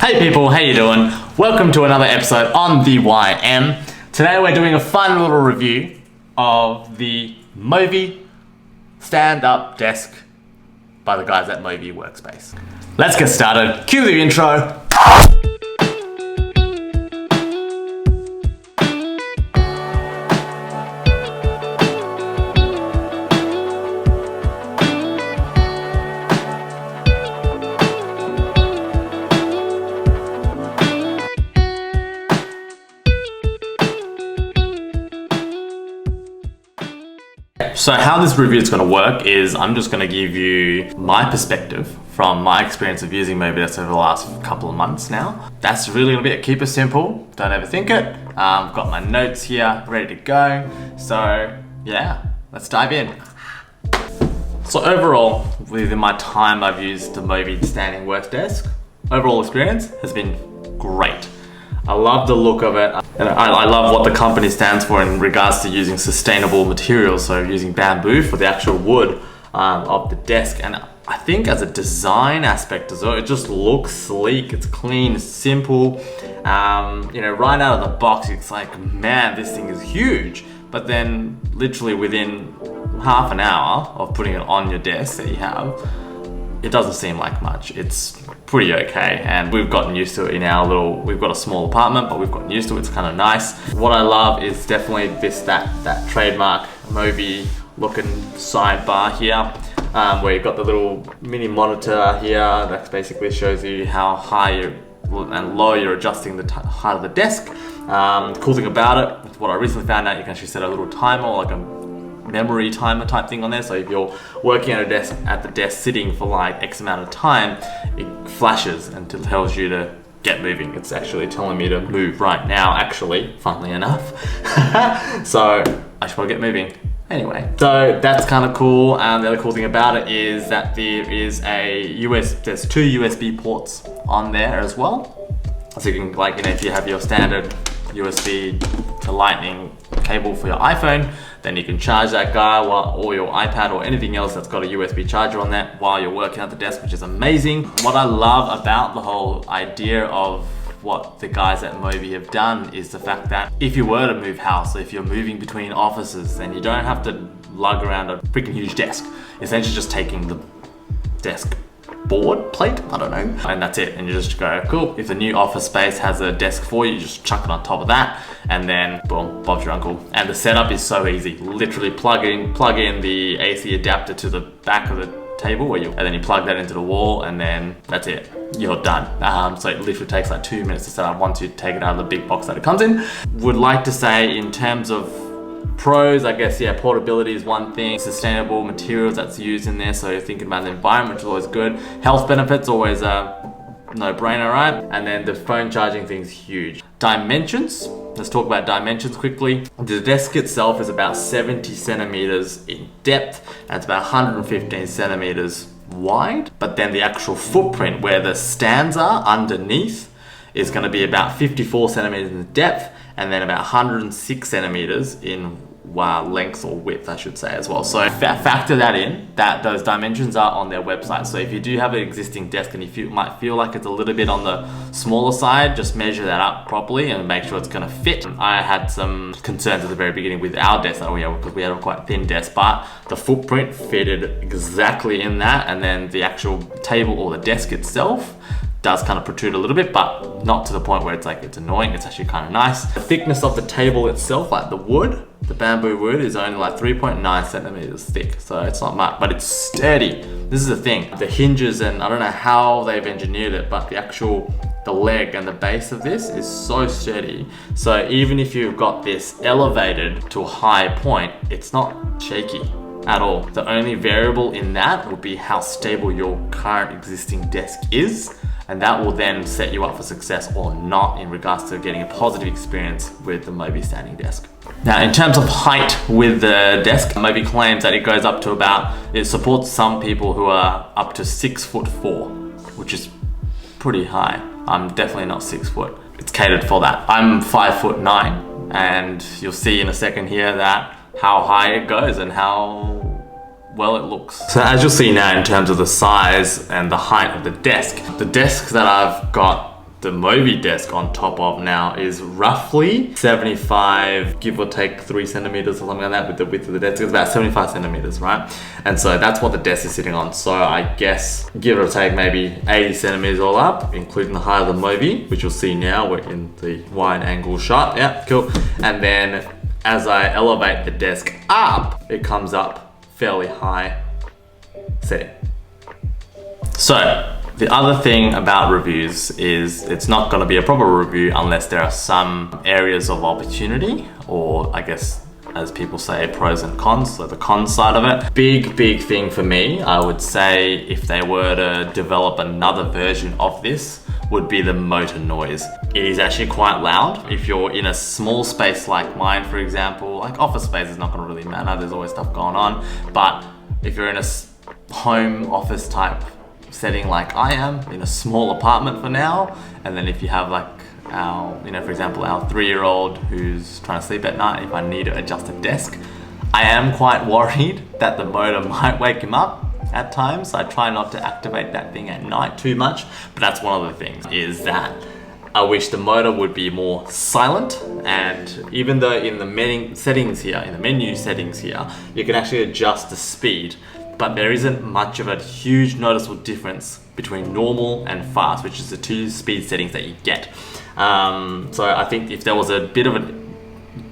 Hey people, how you doing? Welcome to another episode on the YM. Today we're doing a fun little review of the MOVI Stand-Up Desk by the guys at MOVI Workspace. Let's get started. Cue the intro. So how this review is going to work is I'm just going to give you my perspective from my experience of using MOVI Desk over the last couple of months now. That's really going to be it. Keep it simple. Don't overthink it. I've got my notes here ready to go. So yeah, let's dive in. So overall, within my time I've used the MOVI Standing Work Desk, overall experience has been great. I love the look of it, and I love what the company stands for in regards to using sustainable materials, so using bamboo for the actual wood of the desk. And I think as a design aspect as well, it just looks sleek, it's clean, it's simple. Right out of the box, it's like, man, this thing is huge. But then literally within half an hour of putting it on your desk that you have, it doesn't seem like much. It's pretty okay, and we've gotten used to it in our we've got a small apartment, but we've gotten used to it. It's kind of nice. What I love is definitely that trademark MOVI looking sidebar here, where you've got the little mini monitor here that basically shows you how high and low you're adjusting the height of the desk. The cool thing about it, what I recently found out, you can actually set a little timer, like a memory timer type thing on there. So if you're working at the desk sitting for like X amount of time, it flashes and tells you to get moving. It's actually telling me to move right now, actually, funnily enough. So I should probably get moving. Anyway, so that's kind of cool. And the other cool thing about it is that there's two USB ports on there as well. So you can, if you have your standard USB to Lightning cable for your iPhone, then you can charge that guy or your iPad or anything else that's got a USB charger on that while you're working at the desk, which is amazing. What I love about the whole idea of what the guys at MOVI have done is the fact that if you were to move house, or if you're moving between offices, then you don't have to lug around a freaking huge desk. Essentially just taking the desk board plate, I don't know, and that's it. And you just go, cool, if the new office space has a desk for you, you just chuck it on top of that, and then boom, Bob's your uncle. And the setup is so easy. Literally plug in the AC adapter to the back of the table, and then you plug that into the wall, and then that's it, you're done. So it literally takes like 2 minutes to set up once you take it out of the big box that it comes in. Would like to say, in terms of pros, I guess, yeah, portability is one thing. Sustainable materials that's used in there, so you're thinking about the environment, which is always good. Health benefits, always a no-brainer, right? And then the phone charging thing's huge. Dimensions, let's talk about dimensions quickly. The desk itself is about 70 centimeters in depth, and it's about 115 centimeters wide. But then the actual footprint where the stands are underneath is going to be about 54 centimeters in depth, and then about 106 centimeters in length or width, I should say, as well. So factor that in, that those dimensions are on their website. So if you do have an existing desk and you might feel like it's a little bit on the smaller side, just measure that up properly and make sure it's going to fit. I had some concerns at the very beginning with our desk, because we had a quite thin desk, but the footprint fitted exactly in that, and then the actual table or the desk itself does kind of protrude a little bit, but not to the point where it's annoying. It's actually kind of nice. The thickness of the table itself, like the wood, the bamboo wood, is only like 3.9 centimeters thick, so it's not much, but it's sturdy. This is the thing, the hinges, and I don't know how they've engineered it, but the leg and the base of this is so sturdy. So even if you've got this elevated to a high point, it's not shaky at all. The only variable in that would be how stable your current existing desk is, and that will then set you up for success or not in regards to getting a positive experience with the MOVI Standing Desk. Now, in terms of height with the desk, MOVI claims that it goes up to it supports some people who are up to 6'4", which is pretty high. I'm definitely not 6 foot. It's catered for that. I'm 5'9", and you'll see in a second here that how high it goes and how well it looks. So as you'll see now, in terms of the size and the height of the desk that I've got the MOVI desk on top of now is roughly 75, give or take 3 centimeters or something like that with the width of the desk. It's about 75 centimeters, right? And so that's what the desk is sitting on. So I guess, give or take maybe 80 centimeters all up, including the height of the MOVI, which you'll see now, we're in the wide angle shot. Yeah, cool. And then as I elevate the desk up, it comes up fairly high setting. So, the other thing about reviews is it's not going to be a proper review unless there are some areas of opportunity, or I guess as people say, pros and cons, so the cons side of it. Big thing for me, I would say, if they were to develop another version of this, would be the motor noise. It is actually quite loud. If you're in a small space like mine, for example, like office space is not going to really matter, there's always stuff going on, but if you're in a home office type setting like I am, in a small apartment for now, and then if you have like our, for example, our 3-year-old who's trying to sleep at night, if I need to adjust a desk, I am quite worried that the motor might wake him up at times. I try not to activate that thing at night too much, but that's one of the things, is that I wish the motor would be more silent. And even though in the menu settings here, you can actually adjust the speed, but there isn't much of a huge noticeable difference between normal and fast, which is the 2 speed settings that you get. So I think if there was a bit of a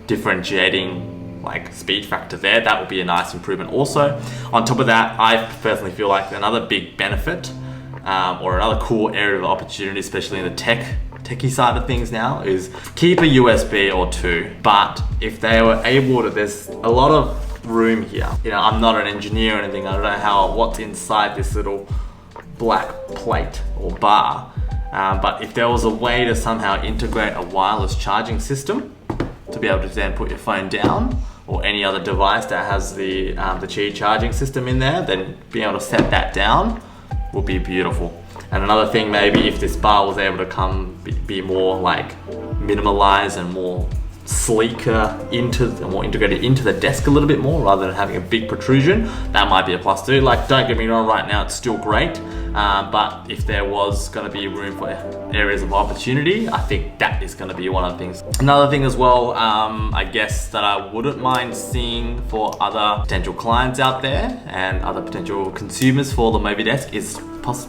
differentiating like speed factor there, that would be a nice improvement also. On top of that, I personally feel like another big benefit or another cool area of opportunity, especially in the techie side of things now, is keep a USB or 2, but if they were able to, there's a lot of room here. I'm not an engineer or anything, I don't know what's inside this little black plate or bar, but if there was a way to somehow integrate a wireless charging system to be able to then put your phone down, or any other device that has the Qi charging system in there, then being able to set that down would be beautiful. And another thing, maybe if this bar was able to be more like minimalized and more sleeker, more integrated into the desk a little bit more, rather than having a big protrusion, that might be a plus too. Like, don't get me wrong, right now it's still great, but if there was going to be room for areas of opportunity, I think that is going to be one of the things. Another thing as well, I guess that I wouldn't mind seeing for other potential clients out there and other potential consumers for the MOVI desk is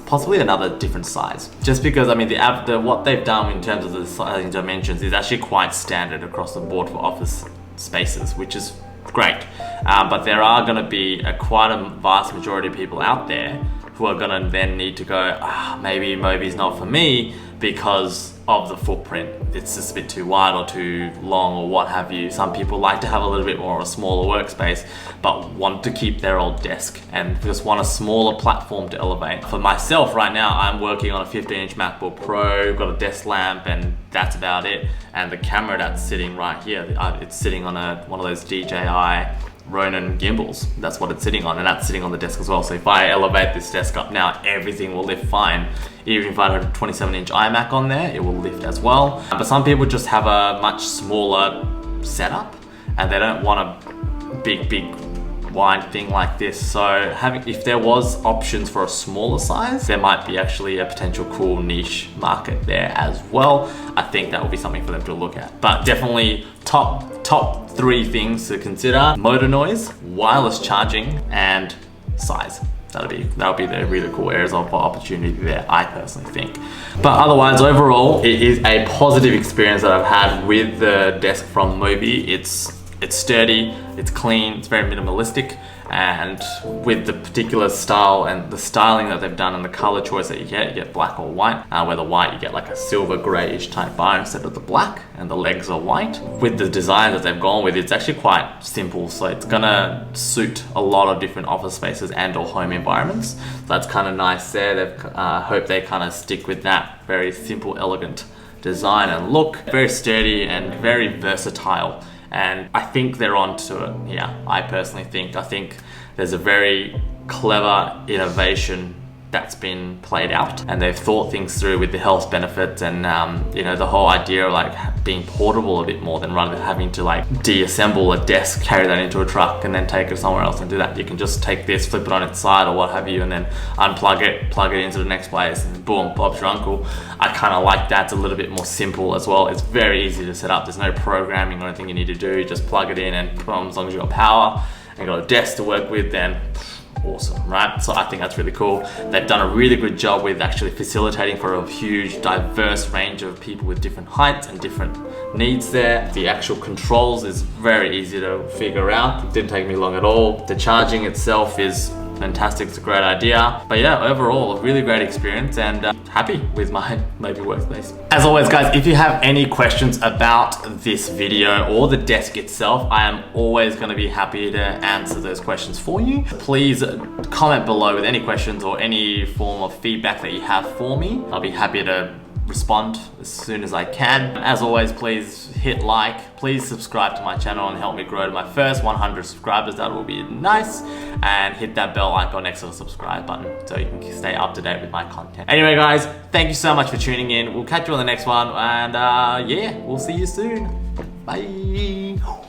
possibly another different size. Just because, what they've done in terms of the sizing dimensions is actually quite standard across the board for office spaces, which is great. But there are going to be quite a vast majority of people out there who are going to then need to go, maybe MOVI's not for me because of the footprint. It's just a bit too wide or too long or what have you. Some people like to have a little bit more of a smaller workspace, but want to keep their old desk and just want a smaller platform to elevate. For myself right now, I'm working on a 15-inch MacBook Pro, got a desk lamp, and that's about it. And the camera that's sitting right here, it's sitting on one of those DJI Ronin gimbals. That's what it's sitting on, and that's sitting on the desk as well. So if I elevate this desk up now, everything will lift fine. Even if I had a 27-inch iMac on there, it will lift as well. But some people just have a much smaller setup and they don't want a big wide thing like this. So if there was options for a smaller size, there might be actually a potential cool niche market there as well. I think that would be something for them to look at. But definitely top 3 things to consider: motor noise, wireless charging, and size. That'll be the really cool areas of opportunity there, I personally think. But otherwise, overall, it is a positive experience that I've had with the desk from MOVI. It's sturdy, it's clean, it's very minimalistic, and with the particular style and the styling that they've done and the color choice that you get black or white. Where the white, you get like a silver grayish type bar instead of the black, and the legs are white. With the design that they've gone with, it's actually quite simple, so it's gonna suit a lot of different office spaces and or home environments. So that's kind of nice there. They've hope they kind of stick with that very simple, elegant design and look. Very sturdy and very versatile. And I think they're onto it. Yeah, I personally think. I think there's a very clever innovation that's been played out, and they've thought things through with the health benefits and you know, the whole idea of like being portable a bit more than rather than having to like deassemble a desk, carry that into a truck and then take it somewhere else and do that. You can just take this, flip it on its side or what have you, and then unplug it, plug it into the next place, and boom, Bob's your uncle. I kind of like that. It's a little bit more simple as well. It's very easy to set up. There's no programming or anything you need to do. Just plug it in and boom, as long as you've got power and got a desk to work with, then awesome, right? So I think that's really cool. They've done a really good job with actually facilitating for a huge diverse range of people with different heights and different needs there. The actual controls is very easy to figure out. It didn't take me long at all. The charging itself is fantastic. It's a great idea. But yeah, overall, a really great experience, and happy with my MOVI Workspace. As always, guys, if you have any questions about this video or the desk itself, I am always going to be happy to answer those questions for you. Please comment below with any questions or any form of feedback that you have for me. I'll be happy to respond as soon as I can. As always, please hit like, please subscribe to my channel and help me grow to my first 100 subscribers. That will be nice. And hit that bell icon next to the subscribe button so you can stay up to date with my content. Anyway, guys, thank you so much for tuning in. We'll catch you on the next one, and yeah, we'll see you soon. Bye.